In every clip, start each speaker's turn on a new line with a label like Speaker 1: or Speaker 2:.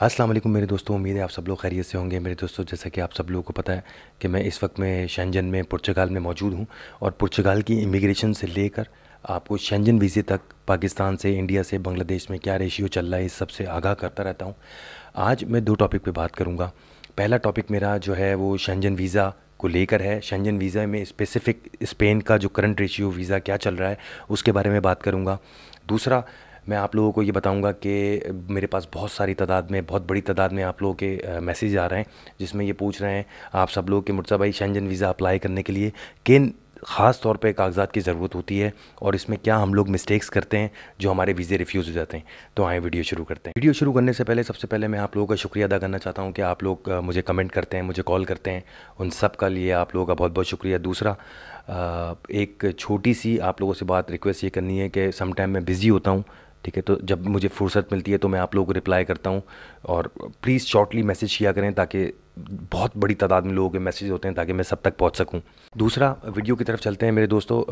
Speaker 1: अस्सलाम वालेकुम मेरे दोस्तों। उम्मीद है आप सब लोग खैरियत से होंगे। मेरे दोस्तों, जैसा कि आप सब लोगों को पता है कि मैं इस वक्त में शेंजन में पुर्तगाल में मौजूद हूँ और पुर्तगाल की इमिग्रेशन से लेकर आपको शेंजन वीज़े तक पाकिस्तान से, इंडिया से, बांग्लादेश में क्या रेशियो चल रहा है, इस सब से आगाह करता रहता हूँ। आज मैं दो टॉपिक पे बात करूँगा। पहला टॉपिक मेरा जो है वो शेंजन वीज़ा को लेकर है। शेंजन वीज़ा में स्पेसिफ़िक स्पेन का जो करंट रेशियो वीज़ा क्या चल रहा है उसके बारे में बात करूँगा। दूसरा, मैं आप लोगों को ये बताऊंगा कि मेरे पास बहुत सारी तादाद में, बहुत बड़ी तादाद में आप लोगों के मैसेज आ रहे हैं जिसमें ये पूछ रहे हैं आप सब लोग कि मुर्तज़ा भाई, शेंजन वीज़ा अप्लाई करने के लिए किन ख़ास तौर पे कागजात की ज़रूरत होती है और इसमें क्या हम लोग मिस्टेक्स करते हैं जो हमारे वीज़े रिफ्यूज़ हो जाते हैं। तो आए वीडियो शुरू करते हैं। वीडियो शुरू करने से पहले सबसे पहले मैं आप लोगों का शुक्रिया अदा करना चाहता हूँ कि आप लोग मुझे कमेंट करते हैं, मुझे कॉल करते हैं। उन सब का लिए आप लोगों का बहुत बहुत शुक्रिया। दूसरा, एक छोटी सी आप लोगों से बात, रिक्वेस्ट ये करनी है कि सम टाइम मैं बिज़ी होता हूँ, ठीक है, तो जब मुझे फुर्सत मिलती है तो मैं आप लोगों को रिप्लाई करता हूँ। और प्लीज़ शॉर्टली मैसेज किया करें ताकि बहुत बड़ी तादाद में लोगों के मैसेज होते हैं ताकि मैं सब तक पहुँच सकूँ। दूसरा, वीडियो की तरफ चलते हैं मेरे दोस्तों।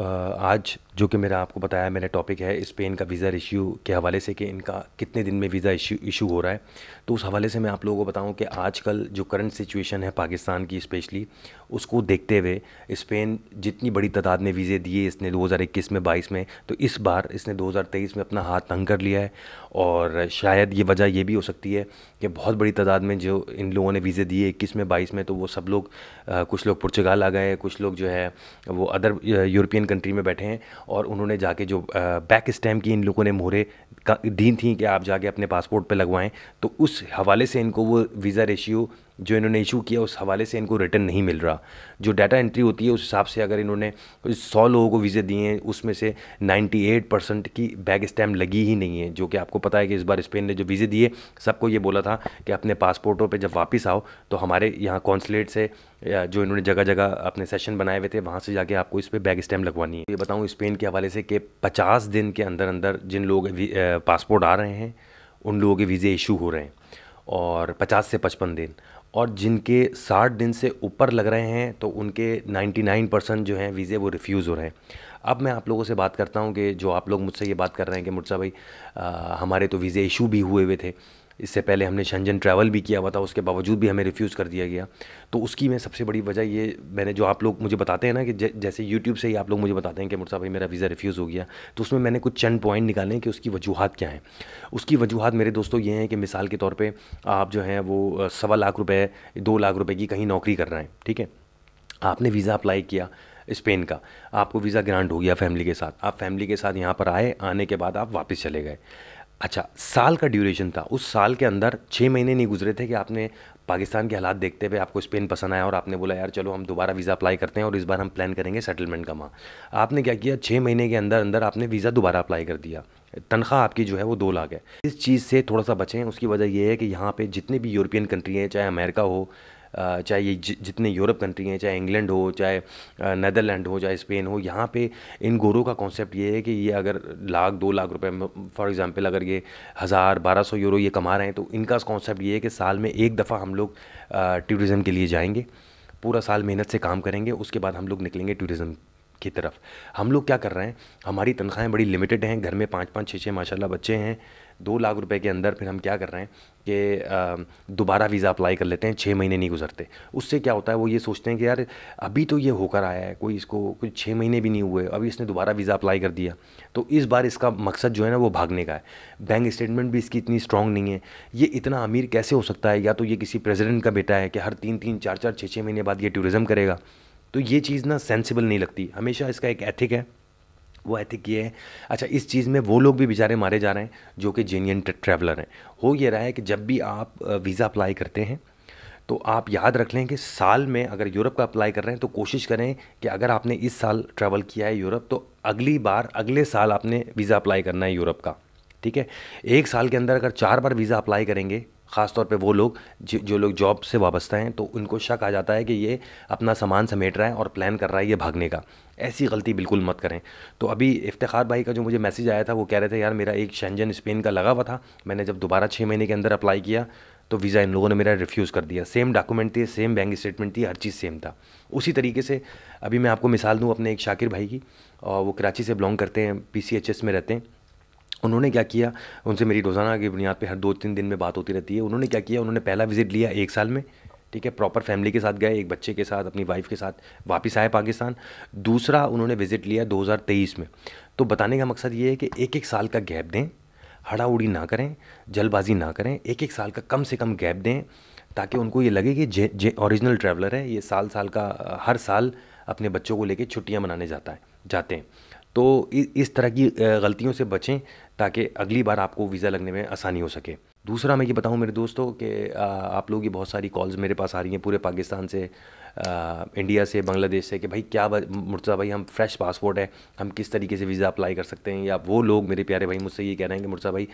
Speaker 1: आज जो कि मेरा आपको बताया मैंने टॉपिक है स्पेन का वीज़ा इशू के हवाले से कि इनका कितने दिन में वीज़ा इशू हो रहा है। तो उस हवाले से मैं आप लोगों को बताऊं कि आजकल जो करंट सिचुएशन है पाकिस्तान की स्पेशली, उसको देखते हुए स्पेन जितनी बड़ी तादाद में वीज़े दिए इसने 2021 में, 22 में, तो इस बार इसने 2023 में अपना हाथ तंग कर लिया है। और शायद ये वजह ये भी हो सकती है कि बहुत बड़ी तादाद में जो इन लोगों ने वीज़े दिए 21 में, 22 में, तो वो सब लोग कुछ लोग पुर्तगाल आ गए, कुछ लोग जो है वो अदर यूरोपियन कंट्री में बैठे हैं और उन्होंने जाके जो बैक स्टैम्प की इन लोगों ने मोहरें दी थी कि आप जाके अपने पासपोर्ट पे लगवाएं, तो उस हवाले से इनको वो वीज़ा रेशियो जो इन्होंने इशू किया उस हवाले से इनको रिटर्न नहीं मिल रहा। जो डाटा एंट्री होती है उस हिसाब से अगर इन्होंने 100 लोगों को वीज़े दिए हैं उसमें से 98% की बैक स्टैम्प लगी ही नहीं है। जो कि आपको पता है कि इस बार स्पेन ने जो वीज़े दिए सबको ये बोला था कि अपने पासपोर्टों पे जब वापस आओ तो हमारे यहाँ कॉन्सुलेट से, जो इन्होंने जगह जगह अपने सेशन बनाए हुए थे, वहाँ से जाके आपको इस पर बैक स्टैम्प लगवानी है। ये बताऊँ स्पेन के हवाले से कि 50 दिन के अंदर अंदर जिन लोग पासपोर्ट आ रहे हैं उन लोगों के वीज़े इशू हो रहे हैं, और 50 से 55 दिन, और जिनके 60 दिन से ऊपर लग रहे हैं तो उनके 99% जो हैं वीज़े वो रिफ्यूज़ हो रहे हैं। अब मैं आप लोगों से बात करता हूं कि जो आप लोग मुझसे ये बात कर रहे हैं कि मुर्तज़ा भाई, हमारे तो वीज़े इशू भी हुए हुए थे, इससे पहले हमने शेंजन ट्रैवल भी किया हुआ था, उसके बावजूद भी हमें रिफ्यूज़ कर दिया गया। तो उसकी मैं सबसे बड़ी वजह ये, मैंने जो आप लोग मुझे बताते हैं ना कि जैसे यूट्यूब से ही आप लोग मुझे बताते हैं कि मुर्तज़ा भाई मेरा वीज़ा रिफ्यूज़ हो गया, तो उसमें मैंने कुछ चंद पॉइंट निकाले हैं कि उसकी वजूहात क्या हैं। उसकी वजूहात मेरे दोस्तों ये हैं कि मिसाल के तौर पे आप जो हैं वो 1.25 लाख, 2 लाख रुपए की कहीं नौकरी कर रहे हैं, ठीक है, आपने वीज़ा अप्लाई किया स्पेन का, आपको वीज़ा ग्रांट हो गया फैमिली के साथ, आप फैमिली के साथ यहाँ पर आए, आने के बाद आप वापस चले गए। अच्छा, साल का ड्यूरेशन था, उस साल के अंदर 6 महीने नहीं गुजरे थे कि आपने पाकिस्तान के हालात देखते हुए आपको स्पेन पसंद आया और आपने बोला यार चलो हम दोबारा वीज़ा अप्लाई करते हैं और इस बार हम प्लान करेंगे सेटलमेंट का। वहाँ आपने क्या किया, 6 महीने के अंदर अंदर आपने वीज़ा दोबारा अप्लाई कर दिया। तनख्वाह आपकी जो है वो 2 लाख है। इस चीज़ से थोड़ा सा बचें। उसकी वजह ये है कि यहाँ पे जितने भी यूरोपियन कंट्री हैं, चाहे अमेरिका हो, चाहे ये जितने यूरोप कंट्री हैं, चाहे इंग्लैंड हो, चाहे नेदरलैंड हो, चाहे स्पेन हो, यहाँ पे इन गोरों का कॉन्सेप्ट ये है कि ये अगर 1 लाख 2 लाख रुपए, फॉर एग्जांपल अगर ये 1000 1200 यूरो ये कमा रहे हैं, तो इनका कॉन्सेप्ट ये है कि साल में एक दफ़ा हम लोग टूरिज़म के लिए जाएंगे, पूरा साल मेहनत से काम करेंगे, उसके बाद हम लोग निकलेंगे टूरिज़म की तरफ। हम लोग क्या कर रहे हैं, हमारी तनख्वाहें बड़ी लिमिटेड हैं, घर में 5 5 6 6 माशाल्लाह बच्चे हैं, 2 लाख रुपए के अंदर फिर हम क्या कर रहे हैं कि दोबारा वीज़ा अप्लाई कर लेते हैं। 6 महीने नहीं गुजरते, उससे क्या होता है, वो ये सोचते हैं कि यार अभी तो ये होकर आया है, कोई इसको कुछ 6 महीने भी नहीं हुए, अभी इसने दोबारा वीज़ा अप्लाई कर दिया। तो इस बार इसका मकसद जो है ना वो भागने का है। बैंक स्टेटमेंट भी इसकी इतनी स्ट्रॉन्ग नहीं है, ये इतना अमीर कैसे हो सकता है, या तो ये किसी प्रेसिडेंट का बेटा है कि हर 3 3 4 4 6 6 महीने बाद ये टूरिज़म करेगा। तो ये चीज़ ना सेंसिबल नहीं लगती। हमेशा इसका एक एथिक है, वो एथिक ये है। अच्छा, इस चीज़ में वो लोग भी बेचारे मारे जा रहे हैं जो कि जेन्युइन ट्रैवलर हैं। हो ये रहा है कि जब भी आप वीज़ा अप्लाई करते हैं तो आप याद रख लें कि साल में अगर यूरोप का अप्लाई कर रहे हैं तो कोशिश करें कि अगर आपने इस साल ट्रैवल किया है यूरोप, तो अगली बार अगले साल आपने वीज़ा अप्लाई करना है यूरोप का, ठीक है। एक साल के अंदर अगर 4 बार वीज़ा अप्लाई करेंगे, ख़ास तौर पे वो लोग जो लोग जॉब से वाबस्ता हैं, तो उनको शक आ जाता है कि ये अपना सामान समेट रहा है और प्लान कर रहा है ये भागने का। ऐसी गलती बिल्कुल मत करें। तो अभी इफ्तिखार भाई का जो मुझे मैसेज आया था वो कह रहे थे यार मेरा एक शेंजन स्पेन का लगा हुआ था, मैंने जब दोबारा 6 महीने के अंदर अप्लाई किया तो वीज़ा इन लोगों ने मेरा रिफ्यूज़ कर दिया। सेम डॉक्यूमेंट थे, सेम बैंक स्टेटमेंट थी, हर चीज़ सेम था। उसी तरीके से अभी मैं आपको मिसाल दूँ अपने एक शाकिर भाई की, और वो कराची से बिलोंग करते हैं, PCHS में रहते हैं, उन्होंने क्या किया, उनसे मेरी रोज़ाना की बुनियाद पे हर 2-3 दिन में बात होती रहती है। उन्होंने क्या किया, उन्होंने पहला विज़िट लिया 1 साल में, ठीक है, प्रॉपर फैमिली के साथ गए, एक बच्चे के साथ, अपनी वाइफ़ के साथ वापस आए पाकिस्तान। दूसरा उन्होंने विज़िट लिया 2023 में। तो बताने का मकसद ये है कि 1-1 साल का गैप दें, हड़ा-उड़ी ना करें, जल्दबाज़ी ना करें, 1-1 साल का कम से कम गैप दें, ताकि उनको ये लगे कि जे ओरिजिनल ट्रैवलर है, ये साल-साल का हर साल अपने बच्चों को लेके छुट्टियाँ मनाने जाते हैं। तो इस तरह की गलतियों से बचें, ताकि अगली बार आपको वीज़ा लगने में आसानी हो सके। दूसरा मैं ये बताऊँ मेरे दोस्तों कि आप लोगों की बहुत सारी कॉल्स मेरे पास आ रही हैं पूरे पाकिस्तान से, इंडिया से, बांग्लादेश से, कि भाई क्या मुर्तज़ा भाई हम फ्रेश पासपोर्ट है, हम किस तरीके से वीज़ा अप्लाई कर सकते हैं। या वो लोग मेरे प्यारे भाई मुझसे ये कह रहे हैं कि मुर्तज़ा भाई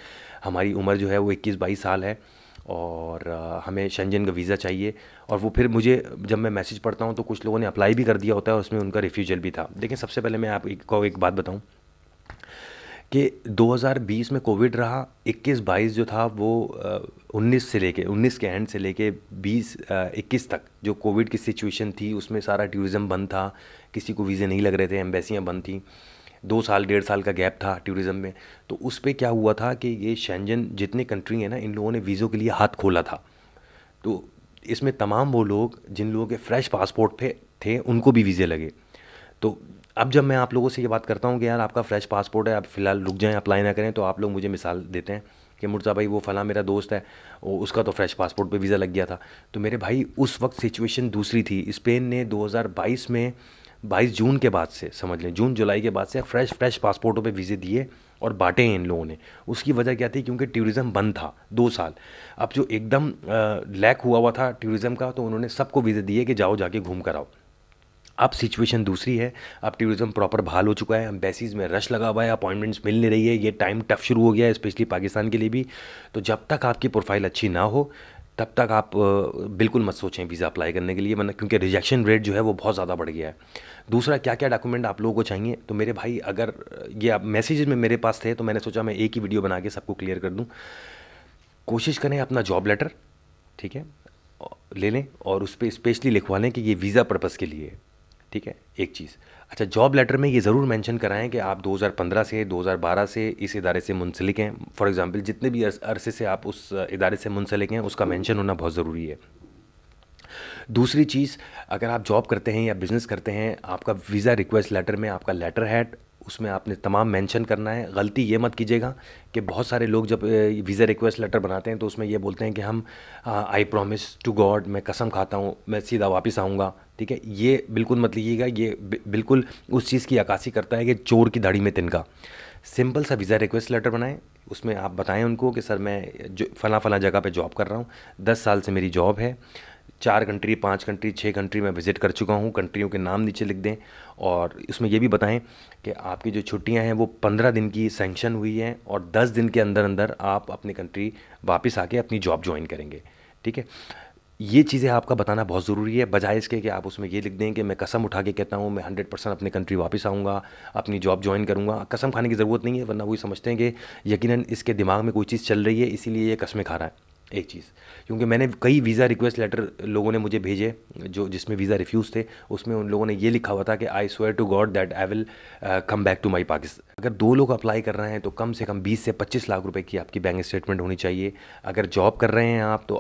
Speaker 1: हमारी उम्र जो है वो 21-22 साल है और हमें शेंजन का वीज़ा चाहिए। और वो फिर मुझे जब मैं मैसेज पढ़ता हूँ तो कुछ लोगों ने अप्लाई भी कर दिया होता है, उसमें उनका रिफ्यूजल भी था। देखिए, सबसे पहले मैं आपको एक बात बताऊँ कि 2020 में कोविड रहा, 21-22 जो था वो 19 के एंड से लेके 20-21 तक जो कोविड की सिचुएशन थी, उसमें सारा टूरिज़्म बंद था, किसी को वीज़े नहीं लग रहे थे, एम्बेसियाँ बंद थी, 2 साल 1.5 साल का गैप था टूरिज़्म में। तो उस पे क्या हुआ था कि ये शेंजन जितने कंट्री हैं ना, इन लोगों ने वीज़ों के लिए हाथ खोला था। तो इसमें तमाम वो लोग जिन लोगों के फ्रेश पासपोर्ट पे थे, उनको भी वीज़े लगे। तो अब जब मैं आप लोगों से ये बात करता हूँ कि यार आपका फ्रेश पासपोर्ट है, आप फ़िलहाल रुक जाएं, अप्लाई ना करें, तो आप लोग मुझे मिसाल देते हैं कि मुर्तज़ा भाई वो फ़लाँ मेरा दोस्त है, उसका तो फ्रेश पासपोर्ट पे वीज़ा लग गया था। तो मेरे भाई उस वक्त सिचुएशन दूसरी थी। स्पेन ने 2022 में 22 जून के बाद से, समझ लें जून जुलाई के बाद से फ्रेश पासपोर्टों पे वीज़े दिए और बांटे हैं इन लोगों ने। उसकी वजह क्या थी, क्योंकि टूरिज़्म बंद था 2 साल। अब जो एकदम लैक हुआ था टूरिज़्म का, तो उन्होंने सबको वीज़े दिए कि जाओ जाके घूम कर आओ। अब सिचुएशन दूसरी है, अब टूरिज़्म प्रॉपर बहाल हो चुका है, एम्बेसीज़ में रश लगा हुआ है, अपॉइंटमेंट्स मिल नहीं रही है, ये टाइम टफ शुरू हो गया है स्पेशली पाकिस्तान के लिए भी। तो जब तक आपकी प्रोफाइल अच्छी ना हो तब तक आप बिल्कुल मत सोचें वीज़ा अप्लाई करने के लिए, वरना क्योंकि रिजेक्शन रेट जो है वो बहुत ज़्यादा बढ़ गया है। दूसरा, क्या क्या डॉक्यूमेंट आप लोगों को चाहिए, तो मेरे भाई अगर ये आप मैसेजेस में मेरे पास थे तो मैंने सोचा मैं एक ही वीडियो बना के सबको क्लियर कर दूँ। कोशिश करें अपना जॉब लेटर, ठीक है, ले लें और उस पर स्पेशली लिखवा लें कि ये वीज़ा पर्पज़ के लिए है, ठीक है, एक चीज़। अच्छा, जॉब लेटर में ये ज़रूर मेंशन कराएं कि आप 2015 से 2012 से इस इदारे से मुंसलिक हैं। फॉर एग्ज़ाम्पल जितने भी अरसे से आप उस इदारे से मुंसलिक हैं, उसका मेंशन होना बहुत ज़रूरी है। दूसरी चीज़, अगर आप जॉब करते हैं या बिज़नेस करते हैं, आपका वीज़ा रिक्वेस्ट लेटर में आपका लेटर हेड, उसमें आपने तमाम मेंशन करना है। गलती ये मत कीजिएगा कि बहुत सारे लोग जब वीज़ा रिक्वेस्ट लेटर बनाते हैं तो उसमें ये बोलते हैं कि हम आई प्रॉमिस टू गॉड, मैं कसम खाता हूँ मैं सीधा वापस आऊँगा, ठीक है। ये बिल्कुल मत लीजिएगा, ये बिल्कुल उस चीज़ की अक्कासी करता है कि चोर की दाढ़ी में तिनका। सिंपल सा वीज़ा रिक्वेस्ट लेटर बनाएं, उसमें आप बताएं उनको कि सर मैं जो फ़लाँ जगह पे जॉब कर रहा हूँ, 10 साल से मेरी जॉब है, 4 कंट्री, 5 कंट्री, 6 कंट्री में विज़िट कर चुका हूँ, कंट्रियों के नाम नीचे लिख दें। और इसमें ये भी बताएं कि आपकी जो छुट्टियां हैं वो 15 दिन की सैंक्शन हुई हैं और 10 दिन के अंदर अंदर आप अपनी कंट्री वापस आके अपनी जॉब ज्वाइन करेंगे, ठीक है। ये चीज़ें आपका बताना बहुत ज़रूरी है, बजाय इसके कि आप उसमें ये लिख दें कि मैं कसम उठा के कहता हूँ मैं 100% अपने कंट्री वापस आऊँगा, अपनी जॉब ज्वाइन करूँगा। कसम खाने की ज़रूरत नहीं है, वरना वही समझते हैं कि यकीनन इसके दिमाग में कोई चीज़ चल रही है इसीलिए ये कस्में खा रहा है। एक चीज़, क्योंकि मैंने कई वीज़ा रिक्वेस्ट लेटर लोगों ने मुझे भेजे जो जिसमें वीज़ा रिफ्यूज़ थे, उसमें उन लोगों ने ये लिखा हुआ था कि I swear to God that I will come back to my Pakistan. अगर 2 लोग अप्लाई कर रहे हैं तो कम से कम 20 से 25 लाख रुपए की आपकी बैंक स्टेटमेंट होनी चाहिए। अगर जॉब कर रहे हैं आप तो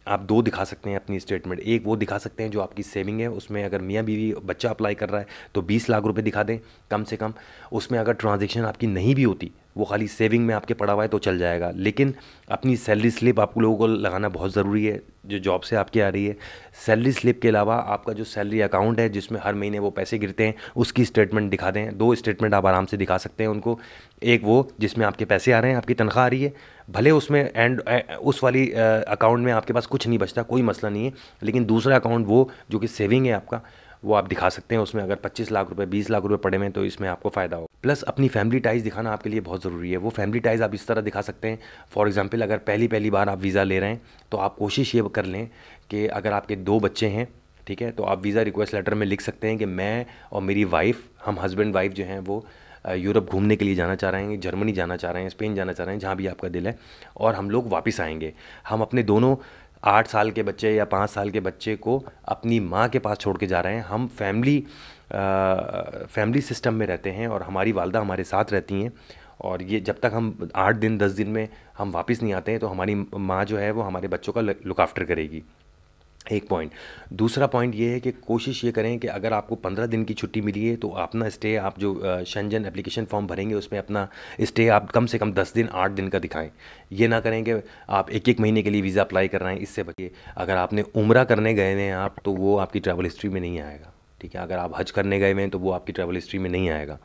Speaker 1: आप 2 दिखा सकते हैं अपनी स्टेटमेंट। एक वो दिखा सकते हैं जो आपकी सेविंग है, उसमें अगर मियाँ बीवी बच्चा अप्लाई कर रहा है तो 20 लाख रुपए दिखा दें कम से कम। उसमें अगर ट्रांजैक्शन आपकी नहीं भी होती, वो खाली सेविंग में आपके पड़ा हुआ है तो चल जाएगा, लेकिन अपनी सैलरी स्लिप आप लोगों को लगाना बहुत ज़रूरी है जो जॉब से आपकी आ रही है। सैलरी स्लिप के अलावा आपका जो सैलरी अकाउंट है जिसमें हर महीने वो पैसे गिरते हैं, उसकी स्टेटमेंट दिखा दें। 2 स्टेटमेंट आप आराम से दिखा सकते हैं उनको। एक वो जिसमें आपके पैसे आ रहे हैं, आपकी तनख्वाह आ रही है, भले उसमें उस वाली अकाउंट में आपके पास कुछ नहीं बचता, कोई मसला नहीं है, लेकिन दूसरा अकाउंट वो जो कि सेविंग है आपका, वो आप दिखा सकते हैं। उसमें अगर 25 लाख रुपए 20 लाख रुपए पड़े हुए हैं तो इसमें आपको फ़ायदा हो। प्लस अपनी फैमिली टाइज़ दिखाना आपके लिए बहुत ज़रूरी है। वो फैमिली टाइज़ आप इस तरह दिखा सकते हैं, फॉर एग्जांपल अगर पहली बार आप वीज़ा ले रहे हैं तो आप कोशिश ये कर लें कि अगर आपके 2 बच्चे हैं, ठीक है, तो आप वीज़ा रिक्वेस्ट लेटर में लिख सकते हैं कि मैं और मेरी वाइफ, हम हस्बैंड वाइफ जो हैं वो यूरोप घूमने के लिए जाना चाह रहे हैं, जर्मनी जाना चाह रहे हैं, स्पेन जाना चाह रहे हैं, जहाँ भी आपका दिल है, और हम लोग वापस आएंगे। हम अपने दोनों 8 साल के बच्चे या 5 साल के बच्चे को अपनी माँ के पास छोड़ के जा रहे हैं। हम फैमिली सिस्टम में रहते हैं और हमारी वालदा हमारे साथ रहती हैं और ये जब तक हम 8 दिन 10 दिन में हम वापस नहीं आते हैं तो हमारी माँ जो है वो हमारे बच्चों का लुक आफ्टर करेगी। एक पॉइंट। दूसरा पॉइंट ये है कि कोशिश ये करें कि अगर आपको 15 दिन की छुट्टी मिली है तो अपना स्टे आप जो शेंजन एप्लीकेशन फॉर्म भरेंगे उसमें अपना स्टे आप कम से कम 10 दिन 8 दिन का दिखाएं। ये ना करें कि आप एक एक महीने के लिए वीज़ा अप्लाई कर रहे हैं, इससे बचिए। अगर आपने उम्रा करने गए हैं आप तो वो आपकी ट्रैवल हिस्ट्री में नहीं आएगा, ठीक है। अगर आप हज करने गए हैं तो वो आपकी ट्रैवल हिस्ट्री में नहीं आएगा।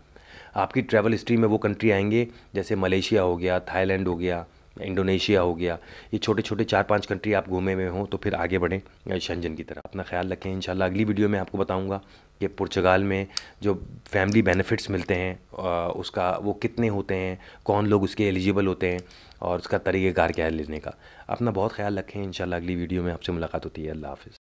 Speaker 1: आपकी ट्रैवल हिस्ट्री में वो कंट्री आएंगे जैसे मलेशिया हो गया, थाईलैंड हो गया, इंडोनेशिया हो गया। ये छोटे छोटे 4-5 कंट्री आप घूमे हुए हों तो फिर आगे बढ़ें शेंजन की तरफ। अपना ख्याल रखें। इंशाल्लाह अगली वीडियो में आपको बताऊंगा कि पुर्तगाल में जो फैमिली बेनिफिट्स मिलते हैं उसका वो कितने होते हैं, कौन लोग उसके एलिजिबल होते हैं और उसका तरीक़ेकार क्या है लेने का। अपना बहुत ख्याल रखें। इंशाल्लाह अगली वीडियो में आपसे मुलाकात होती है। अल्लाह हाफ़िज़।